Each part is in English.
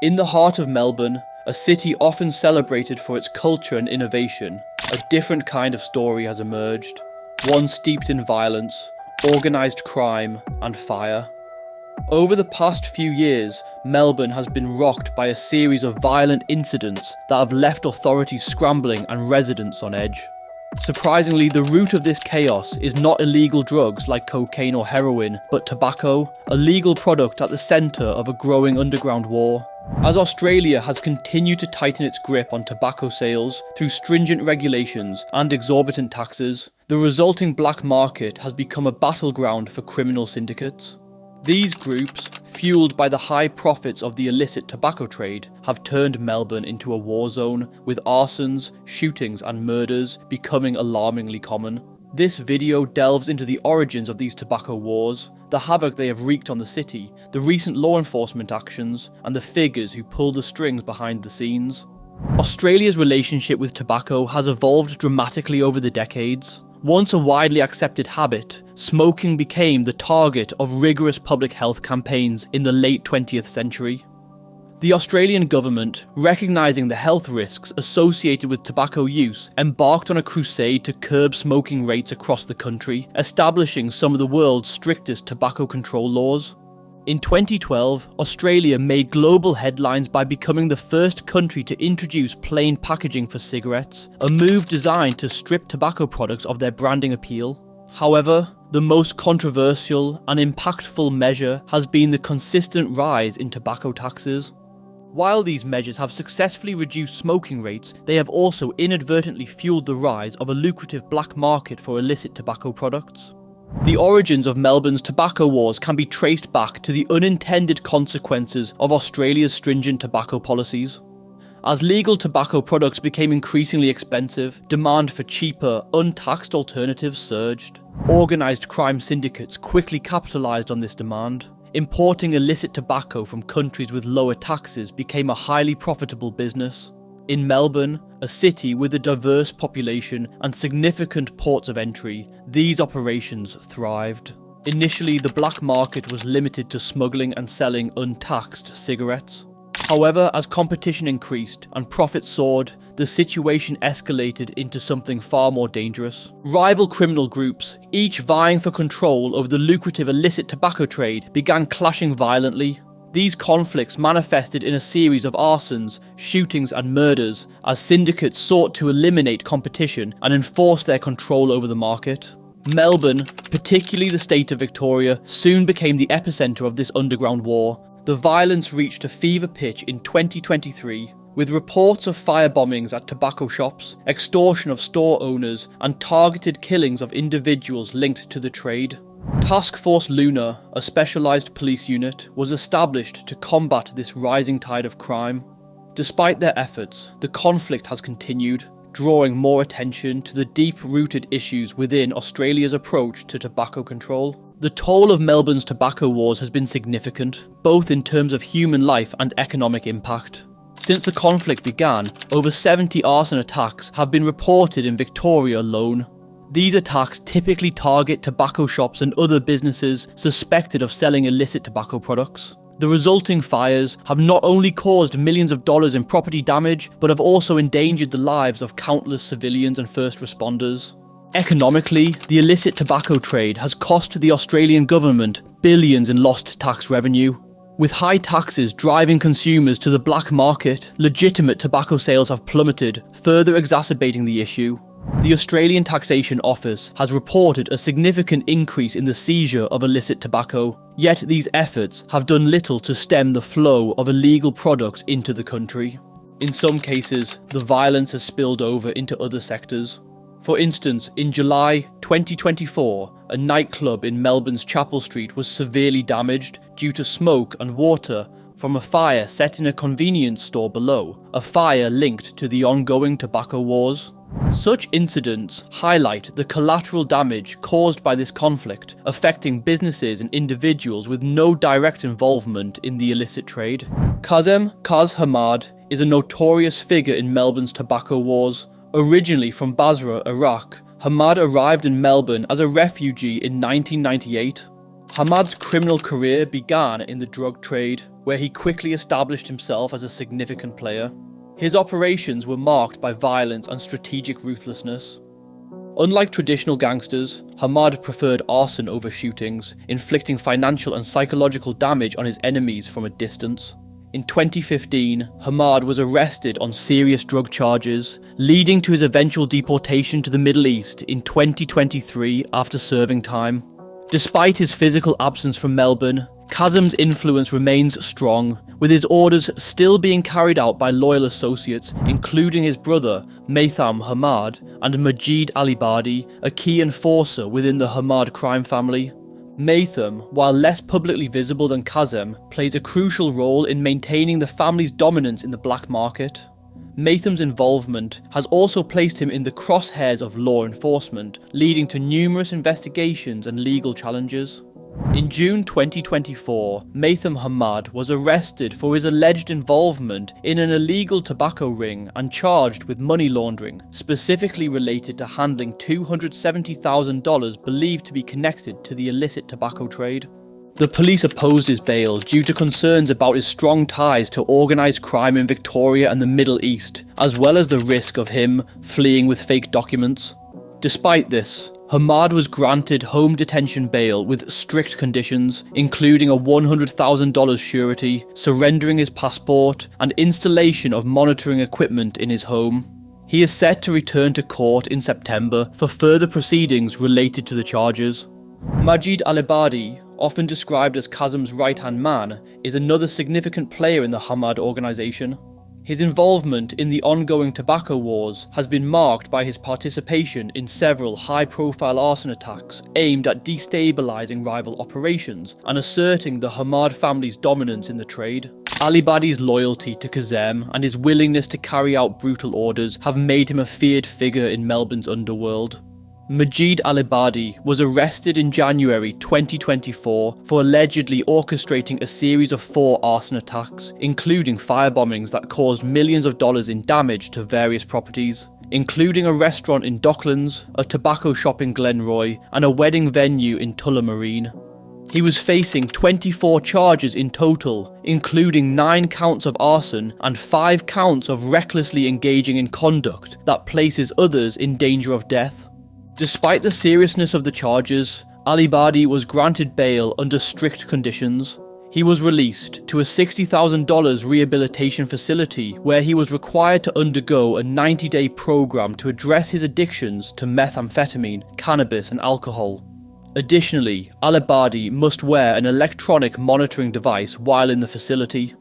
In the heart of Melbourne, a city often celebrated for its culture and innovation, a different kind of story has emerged. One steeped in violence, organised crime, and fire. Over the past few years, Melbourne has been rocked by a series of violent incidents that have left authorities scrambling and residents on edge. Surprisingly, the root of this chaos is not illegal drugs like cocaine or heroin, but tobacco, a legal product at the centre of a growing underground war. As Australia has continued to tighten its grip on tobacco sales through stringent regulations and exorbitant taxes, the resulting black market has become a battleground for criminal syndicates. These groups, fueled by the high profits of the illicit tobacco trade, have turned Melbourne into a war zone, with arsons, shootings and murders becoming alarmingly common. This video delves into the origins of these tobacco wars, the havoc they have wreaked on the city, the recent law enforcement actions, and the figures who pull the strings behind the scenes. Australia's relationship with tobacco has evolved dramatically over the decades. Once a widely accepted habit, smoking became the target of rigorous public health campaigns in the late 20th century. The Australian government, recognising the health risks associated with tobacco use, embarked on a crusade to curb smoking rates across the country, establishing some of the world's strictest tobacco control laws. In 2012, Australia made global headlines by becoming the first country to introduce plain packaging for cigarettes, a move designed to strip tobacco products of their branding appeal. However, the most controversial and impactful measure has been the consistent rise in tobacco taxes. While these measures have successfully reduced smoking rates, they have also inadvertently fueled the rise of a lucrative black market for illicit tobacco products. The origins of Melbourne's tobacco wars can be traced back to the unintended consequences of Australia's stringent tobacco policies. As legal tobacco products became increasingly expensive, demand for cheaper, untaxed alternatives surged. Organised crime syndicates quickly capitalised on this demand. Importing illicit tobacco from countries with lower taxes became a highly profitable business. In Melbourne, a city with a diverse population and significant ports of entry, these operations thrived. Initially, the black market was limited to smuggling and selling untaxed cigarettes. However, as competition increased and profits soared, the situation escalated into something far more dangerous. Rival criminal groups, each vying for control over the lucrative illicit tobacco trade, began clashing violently. These conflicts manifested in a series of arsons, shootings and murders, as syndicates sought to eliminate competition and enforce their control over the market. Melbourne, particularly the state of Victoria, soon became the epicentre of this underground war. The violence reached a fever pitch in 2023, with reports of firebombings at tobacco shops, extortion of store owners, and targeted killings of individuals linked to the trade. Task Force Luna, a specialised police unit, was established to combat this rising tide of crime. Despite their efforts, the conflict has continued, drawing more attention to the deep-rooted issues within Australia's approach to tobacco control. The toll of Melbourne's tobacco wars has been significant, both in terms of human life and economic impact. Since the conflict began, over 70 arson attacks have been reported in Victoria alone. These attacks typically target tobacco shops and other businesses suspected of selling illicit tobacco products. The resulting fires have not only caused millions of dollars in property damage, but have also endangered the lives of countless civilians and first responders. Economically, the illicit tobacco trade has cost the Australian government billions in lost tax revenue. With high taxes driving consumers to the black market, legitimate tobacco sales have plummeted, further exacerbating the issue. The Australian Taxation Office has reported a significant increase in the seizure of illicit tobacco, yet these efforts have done little to stem the flow of illegal products into the country. In some cases, the violence has spilled over into other sectors. For instance, in July 2024, a nightclub in Melbourne's Chapel Street was severely damaged due to smoke and water from a fire set in a convenience store below, a fire linked to the ongoing tobacco wars. Such incidents highlight the collateral damage caused by this conflict, affecting businesses and individuals with no direct involvement in the illicit trade. Kazem Kaz Hamad is a notorious figure in Melbourne's tobacco wars. Originally from Basra, Iraq, Hamad arrived in Melbourne as a refugee in 1998. Hamad's criminal career began in the drug trade, where he quickly established himself as a significant player. His operations were marked by violence and strategic ruthlessness. Unlike traditional gangsters, Hamad preferred arson over shootings, inflicting financial and psychological damage on his enemies from a distance. In 2015, Hamad was arrested on serious drug charges, leading to his eventual deportation to the Middle East in 2023 after serving time. Despite his physical absence from Melbourne, Kazem's influence remains strong, with his orders still being carried out by loyal associates, including his brother, Maitham Hamad, and Majid Alibadi, a key enforcer within the Hamad crime family. Maitham, while less publicly visible than Kazem, plays a crucial role in maintaining the family's dominance in the black market. Maitham's involvement has also placed him in the crosshairs of law enforcement, leading to numerous investigations and legal challenges. In June 2024, Maitham Hamad was arrested for his alleged involvement in an illegal tobacco ring and charged with money laundering, specifically related to handling $270,000 believed to be connected to the illicit tobacco trade. The police opposed his bail due to concerns about his strong ties to organised crime in Victoria and the Middle East, as well as the risk of him fleeing with fake documents. Despite this, Hamad was granted home detention bail with strict conditions, including a $100,000 surety, surrendering his passport, and installation of monitoring equipment in his home. He is set to return to court in September for further proceedings related to the charges. Majid Alibadi, often described as Kazem's right-hand man, is another significant player in the Hamad organisation. His involvement in the ongoing tobacco wars has been marked by his participation in several high-profile arson attacks aimed at destabilising rival operations and asserting the Hamad family's dominance in the trade. Alibadi's loyalty to Kazem and his willingness to carry out brutal orders have made him a feared figure in Melbourne's underworld. Majid Alibadi was arrested in January 2024 for allegedly orchestrating a series of 4 arson attacks, including firebombings that caused millions of dollars in damage to various properties, including a restaurant in Docklands, a tobacco shop in Glenroy, and a wedding venue in Tullamarine. He was facing 24 charges in total, including 9 counts of arson and 5 counts of recklessly engaging in conduct that places others in danger of death. Despite the seriousness of the charges, Alibadi was granted bail under strict conditions. He was released to a $60,000 rehabilitation facility where he was required to undergo a 90-day program to address his addictions to methamphetamine, cannabis and alcohol. Additionally, Alibadi must wear an electronic monitoring device while in the facility.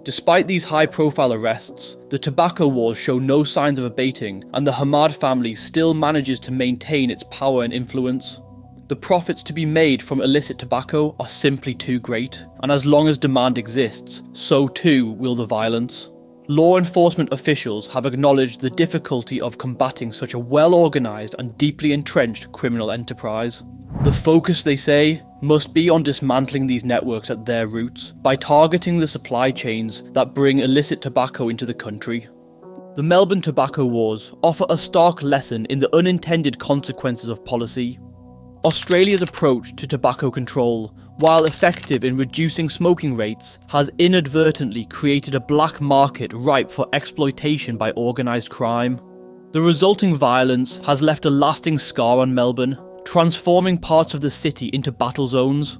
Despite these high-profile arrests, the tobacco wars show no signs of abating, and the Hamad family still manages to maintain its power and influence. The profits to be made from illicit tobacco are simply too great, and as long as demand exists, so too will the violence. Law enforcement officials have acknowledged the difficulty of combating such a well-organised and deeply entrenched criminal enterprise. The focus, they say, must be on dismantling these networks at their roots by targeting the supply chains that bring illicit tobacco into the country. The Melbourne Tobacco Wars offer a stark lesson in the unintended consequences of policy. Australia's approach to tobacco control, while effective in reducing smoking rates, has inadvertently created a black market ripe for exploitation by organised crime. The resulting violence has left a lasting scar on Melbourne, transforming parts of the city into battle zones.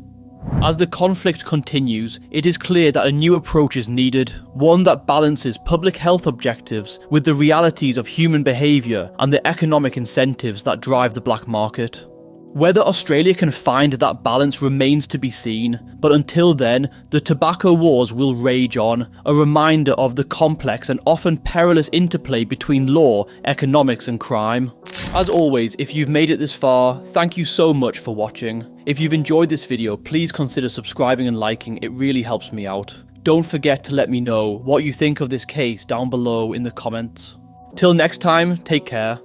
As the conflict continues, it is clear that a new approach is needed, one that balances public health objectives with the realities of human behaviour and the economic incentives that drive the black market. Whether Australia can find that balance remains to be seen, but until then, the tobacco wars will rage on, a reminder of the complex and often perilous interplay between law, economics and crime. As always, if you've made it this far, thank you so much for watching. If you've enjoyed this video, please consider subscribing and liking, it really helps me out. Don't forget to let me know what you think of this case down below in the comments. Till next time, take care.